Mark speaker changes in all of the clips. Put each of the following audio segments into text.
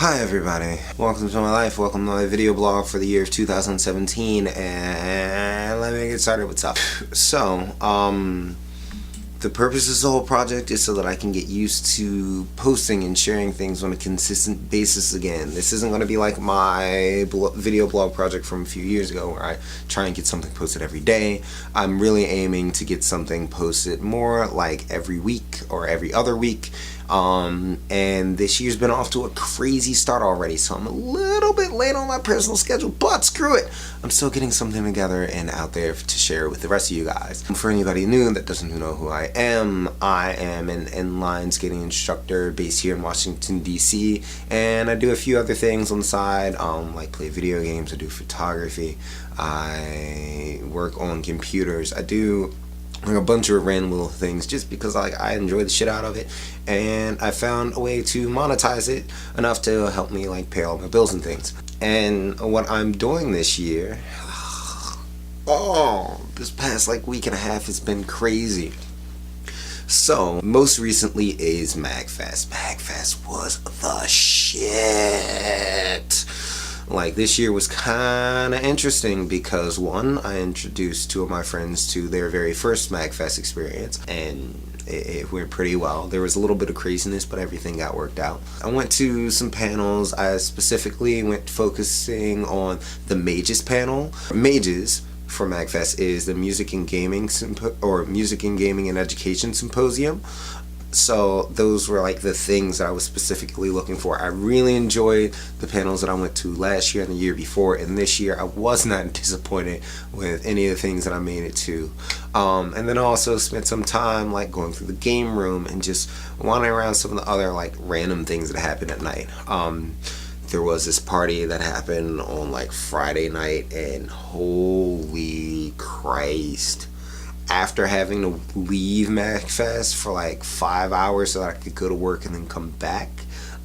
Speaker 1: Hi everybody, welcome to my life, welcome to my video blog for the year of 2017, and let me get started with stuff. So, the purpose of this whole project is so that I can get used to posting and sharing things on a consistent basis again. This isn't going to be like my video blog project from a few years ago where I try and get something posted every day. I'm really aiming to get something posted more like every week or every other week. And this year's been off to a crazy start already, so I'm a little bit late on my personal schedule, but screw it! I'm still getting something together and out there to share with the rest of you guys. For anybody new that doesn't know who I am an inline skating instructor based here in Washington, DC, and I do a few other things on the side, like play video games, I do photography, I work on computers, I do like a bunch of random little things just because I enjoy the shit out of it, and I found a way to monetize it enough to help me like pay all my bills and things. And what I'm doing this year, this past like week and a half has been crazy. So most recently is Magfest. Magfest was the shit. Like, this year was kind of interesting because, one, I introduced two of my friends to their very first Magfest experience, and it went pretty well. There was a little bit of craziness, but everything got worked out. I went to some panels. I specifically went focusing on the Mages panel. Mages for Magfest is the Music and Gaming Music and Gaming and Education Symposium. So those were like the things that I was specifically looking for. I really enjoyed the panels that I went to last year and the year before, and this year I was not disappointed with any of the things that I made it to. And then I also spent some time like going through the game room and just wandering around some of the other like random things that happened at night. There was this party that happened on like Friday night, and holy Christ, after having to leave Magfest for like 5 hours so that I could go to work and then come back,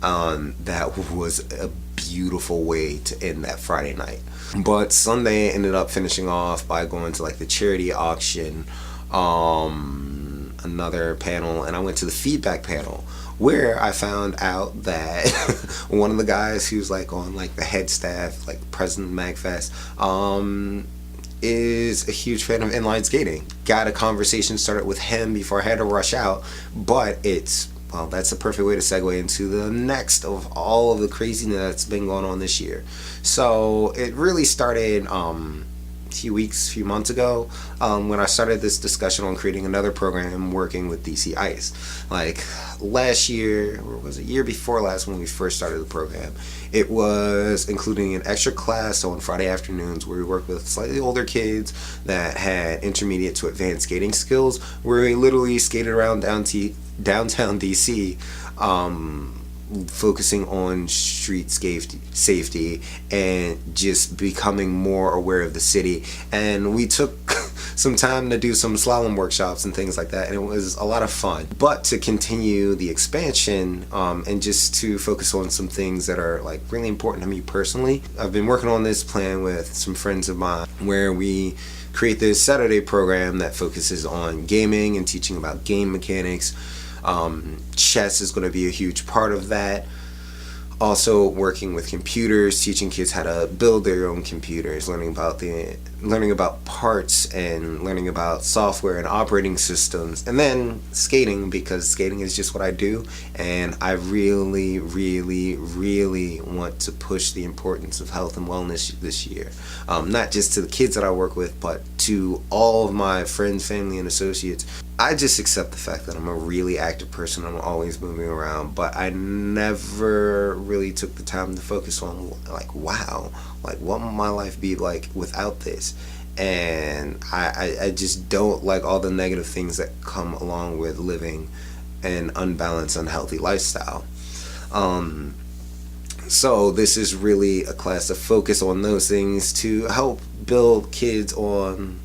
Speaker 1: that was a beautiful way to end that Friday night. But Sunday ended up finishing off by going to like the charity auction, another panel, and I went to the feedback panel, where I found out that one of the guys who's like on like the head staff, like president of Magfest, is a huge fan of inline skating. Got a conversation started with him before I had to rush out, but that's a perfect way to segue into the next of all of the craziness that's been going on this year. So it really started few months ago, when I started this discussion on creating another program working with DC Ice. Like last year, or was it year before last when we first started the program, it was including an extra class on Friday afternoons where we worked with slightly older kids that had intermediate to advanced skating skills, where we literally skated around downtown DC, focusing on street safety and just becoming more aware of the city. And we took some time to do some slalom workshops and things like that, and it was a lot of fun. But to continue the expansion, and just to focus on some things that are like really important to me personally, I've been working on this plan with some friends of mine where we create this Saturday program that focuses on gaming and teaching about game mechanics. Chess is going to be a huge part of that. Also working with computers, teaching kids how to build their own computers, learning about parts and learning about software and operating systems, and then skating, because skating is just what I do, and I really want to push the importance of health and wellness this year. Not just to the kids that I work with, but to all of my friends, family, and associates. I just accept the fact that I'm a really active person. I'm always moving around, but I never really took the time to focus on like, wow, like what would my life be like without this? And I just don't like all the negative things that come along with living an unbalanced, unhealthy lifestyle. So this is really a class to focus on those things to help build kids on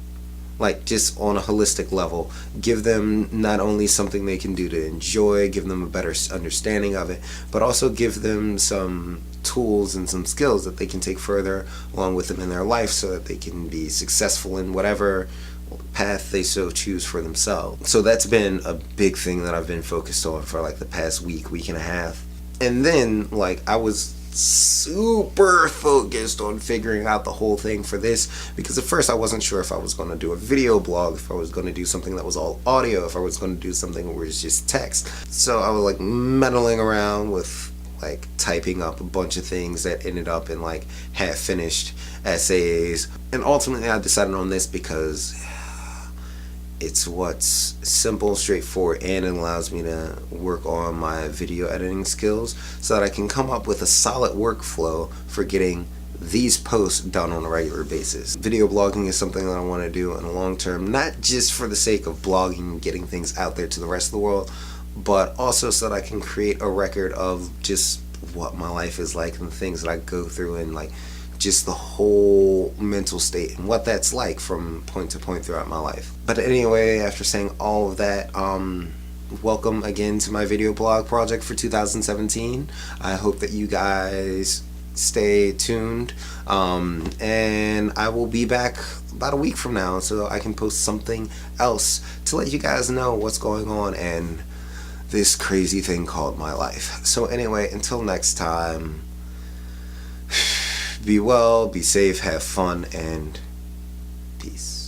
Speaker 1: like just on a holistic level, give them not only something they can do to enjoy, give them a better understanding of it, but also give them some tools and some skills that they can take further along with them in their life so that they can be successful in whatever path they so choose for themselves. So that's been a big thing that I've been focused on for like the past week and a half. And then like I was super focused on figuring out the whole thing for this, because at first I wasn't sure if I was going to do a video blog, if I was going to do something that was all audio, if I was going to do something where it's just text. So I was like meddling around with like typing up a bunch of things that ended up in like half finished essays, and ultimately I decided on this because it's what's simple, straightforward, and it allows me to work on my video editing skills so that I can come up with a solid workflow for getting these posts done on a regular basis. Video blogging is something that I want to do in the long term, not just for the sake of blogging and getting things out there to the rest of the world, but also so that I can create a record of just what my life is like and the things that I go through, and like just the whole mental state and what that's like from point to point throughout my life. But anyway, after saying all of that, welcome again to my video blog project for 2017. I hope that you guys stay tuned, and I will be back about a week from now so I can post something else to let you guys know what's going on and this crazy thing called my life. So anyway, until next time, be well, be safe, have fun, and peace.